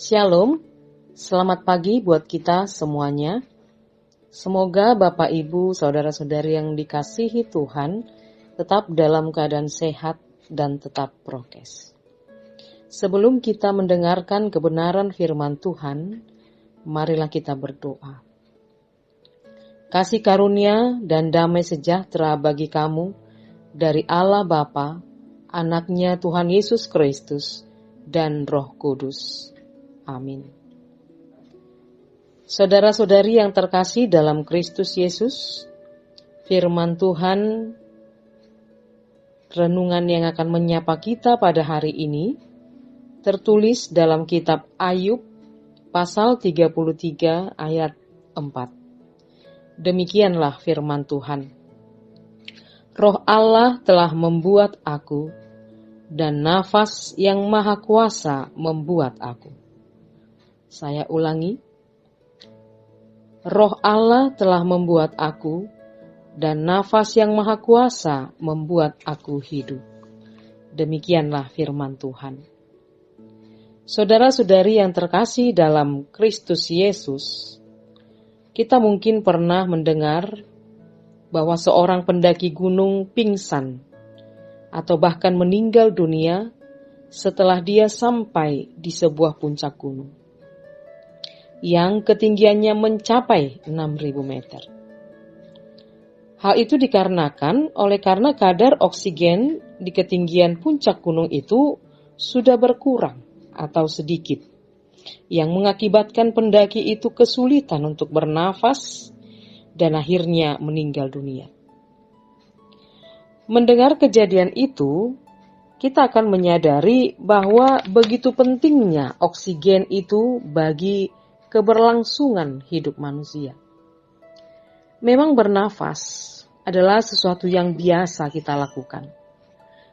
Shalom, selamat pagi buat kita semuanya. Semoga Bapak, Ibu, Saudara-saudari yang dikasihi Tuhan tetap dalam keadaan sehat dan tetap prokes. Sebelum kita mendengarkan kebenaran firman Tuhan, marilah kita berdoa. Kasih karunia dan damai sejahtera bagi kamu dari Allah Bapa, Anaknya Tuhan Yesus Kristus, dan Roh Kudus. Amin. Saudara-saudari yang terkasih dalam Kristus Yesus, firman Tuhan, renungan yang akan menyapa kita pada hari ini, tertulis dalam kitab Ayub, pasal 33 ayat 4. Demikianlah firman Tuhan. Roh Allah telah membuat aku, dan nafas yang maha kuasa membuat aku. Saya ulangi. Roh Allah telah membuat aku, dan nafas yang maha kuasa membuat aku hidup. Demikianlah firman Tuhan. Saudara-saudari yang terkasih dalam Kristus Yesus, kita mungkin pernah mendengar bahwa seorang pendaki gunung pingsan atau bahkan meninggal dunia setelah dia sampai di sebuah puncak gunung yang ketinggiannya mencapai 6.000 meter. Hal itu dikarenakan karena kadar oksigen di ketinggian puncak gunung itu sudah berkurang atau sedikit, yang mengakibatkan pendaki itu kesulitan untuk bernafas dan akhirnya meninggal dunia. Mendengar kejadian itu, kita akan menyadari bahwa begitu pentingnya oksigen itu bagi keberlangsungan hidup manusia. Memang bernafas adalah sesuatu yang biasa kita lakukan,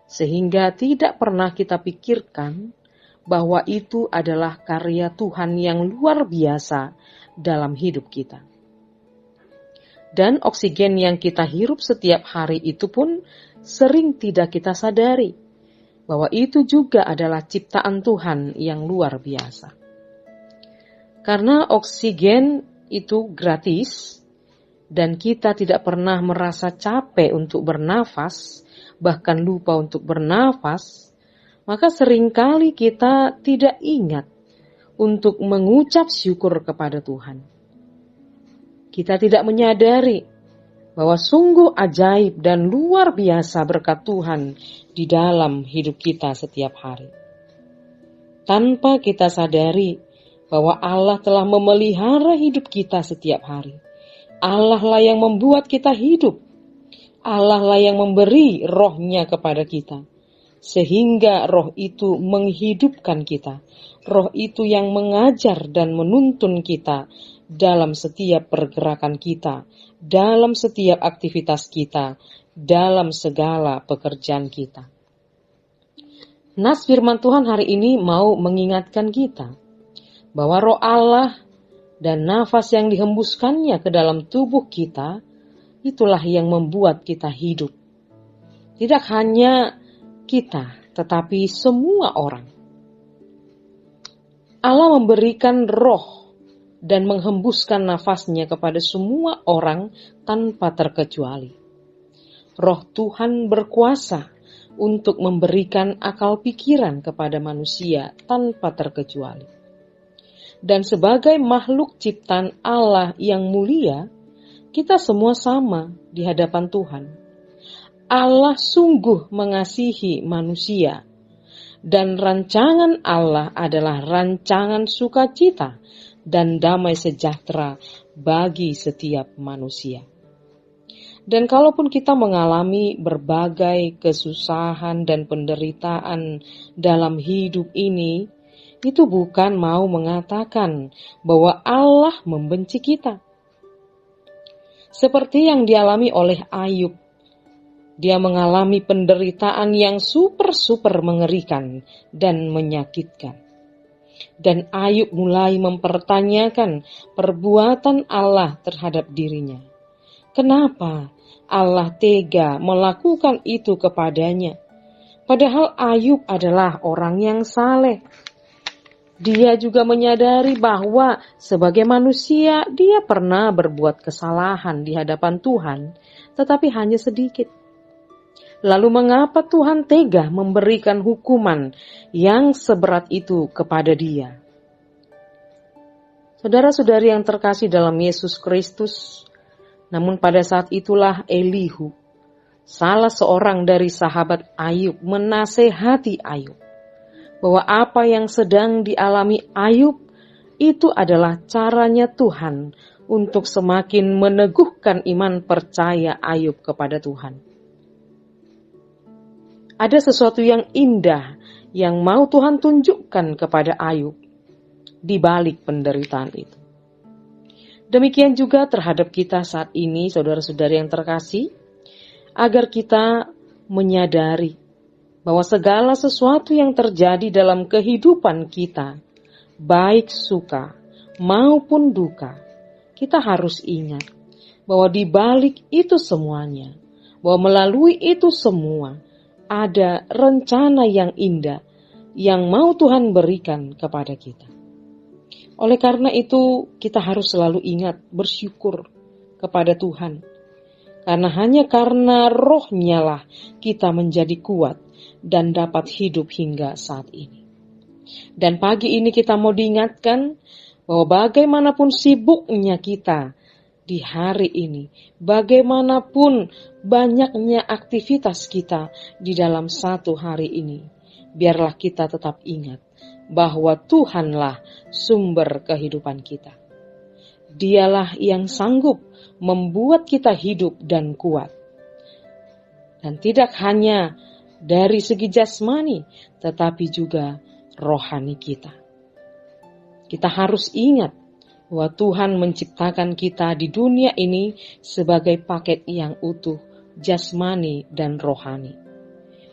sehingga tidak pernah kita pikirkan bahwa itu adalah karya Tuhan yang luar biasa dalam hidup kita. Dan oksigen yang kita hirup setiap hari itu pun sering tidak kita sadari bahwa itu juga adalah ciptaan Tuhan yang luar biasa. Karena oksigen itu gratis dan kita tidak pernah merasa capek untuk bernafas, bahkan lupa untuk bernafas, maka seringkali kita tidak ingat untuk mengucap syukur kepada Tuhan. Kita tidak menyadari bahwa sungguh ajaib dan luar biasa berkat Tuhan di dalam hidup kita setiap hari. Tanpa kita sadari bahwa Allah telah memelihara hidup kita setiap hari. Allah lah yang membuat kita hidup. Allah lah yang memberi rohnya kepada kita. Sehingga roh itu menghidupkan kita. Roh itu yang mengajar dan menuntun kita dalam setiap pergerakan kita, dalam setiap aktivitas kita, dalam segala pekerjaan kita. Nas firman Tuhan hari ini mau mengingatkan kita bahwa roh Allah dan nafas yang dihembuskannya ke dalam tubuh kita, itulah yang membuat kita hidup. Tidak hanya kita, tetapi semua orang. Allah memberikan roh dan menghembuskan nafasnya kepada semua orang tanpa terkecuali. Roh Tuhan berkuasa untuk memberikan akal pikiran kepada manusia tanpa terkecuali. Dan sebagai makhluk ciptaan Allah yang mulia, kita semua sama di hadapan Tuhan. Allah sungguh mengasihi manusia, dan rancangan Allah adalah rancangan sukacita dan damai sejahtera bagi setiap manusia. Dan kalaupun kita mengalami berbagai kesusahan dan penderitaan dalam hidup ini, itu bukan mau mengatakan bahwa Allah membenci kita. Seperti yang dialami oleh Ayub, dia mengalami penderitaan yang super mengerikan dan menyakitkan. Dan Ayub mulai mempertanyakan perbuatan Allah terhadap dirinya. Kenapa Allah tega melakukan itu kepadanya? Padahal Ayub adalah orang yang saleh. Dia juga menyadari bahwa sebagai manusia dia pernah berbuat kesalahan di hadapan Tuhan, tetapi hanya sedikit. Lalu mengapa Tuhan tega memberikan hukuman yang seberat itu kepada dia? Saudara-saudari yang terkasih dalam Yesus Kristus, namun pada saat itulah Elihu, salah seorang dari sahabat Ayub, menasehati Ayub bahwa apa yang sedang dialami Ayub itu adalah caranya Tuhan untuk semakin meneguhkan iman percaya Ayub kepada Tuhan. Ada sesuatu yang indah yang mau Tuhan tunjukkan kepada Ayub di balik penderitaan itu. Demikian juga terhadap kita saat ini, saudara-saudari yang terkasih, agar kita menyadari bahwa segala sesuatu yang terjadi dalam kehidupan kita, baik suka maupun duka, kita harus ingat bahwa di balik itu semuanya, bahwa melalui itu semua, ada rencana yang indah yang mau Tuhan berikan kepada kita. Oleh karena itu, kita harus selalu ingat bersyukur kepada Tuhan. Karena hanya karena Roh-Nya lah kita menjadi kuat dan dapat hidup hingga saat ini. Dan pagi ini kita mau diingatkan bahwa bagaimanapun sibuknya kita di hari ini, bagaimanapun banyaknya aktivitas kita di dalam satu hari ini, biarlah kita tetap ingat bahwa Tuhanlah sumber kehidupan kita. Dialah yang sanggup membuat kita hidup dan kuat. Dan tidak hanya dari segi jasmani, tetapi juga rohani kita. Kita harus ingat bahwa Tuhan menciptakan kita di dunia ini sebagai paket yang utuh, jasmani dan rohani.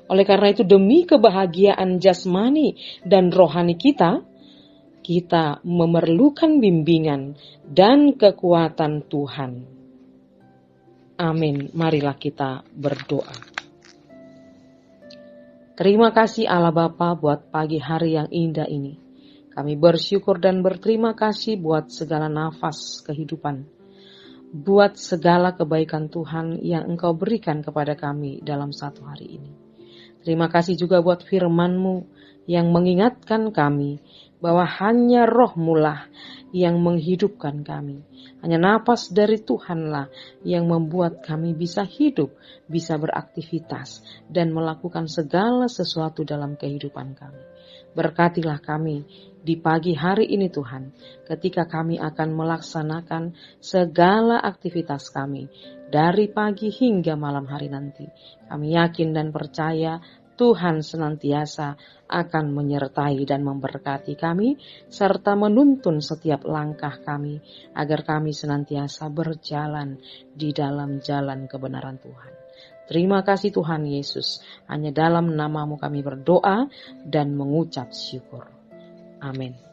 Oleh karena itu, demi kebahagiaan jasmani dan rohani kita memerlukan bimbingan dan kekuatan Tuhan. Amin. Marilah kita berdoa. Terima kasih Allah Bapa buat pagi hari yang indah ini. Kami bersyukur dan berterima kasih buat segala nafas kehidupan. Buat segala kebaikan Tuhan yang Engkau berikan kepada kami dalam satu hari ini. Terima kasih juga buat firman-Mu yang mengingatkan kami bahwa hanya Roh-Mu lah yang menghidupkan kami. Hanya napas dari Tuhanlah yang membuat kami bisa hidup, bisa beraktivitas, dan melakukan segala sesuatu dalam kehidupan kami. Berkatilah kami di pagi hari ini Tuhan, ketika kami akan melaksanakan segala aktivitas kami, dari pagi hingga malam hari nanti. Kami yakin dan percaya Tuhan senantiasa akan menyertai dan memberkati kami, serta menuntun setiap langkah kami, agar kami senantiasa berjalan di dalam jalan kebenaran Tuhan. Terima kasih Tuhan Yesus, hanya dalam nama-Mu kami berdoa dan mengucap syukur. Amin.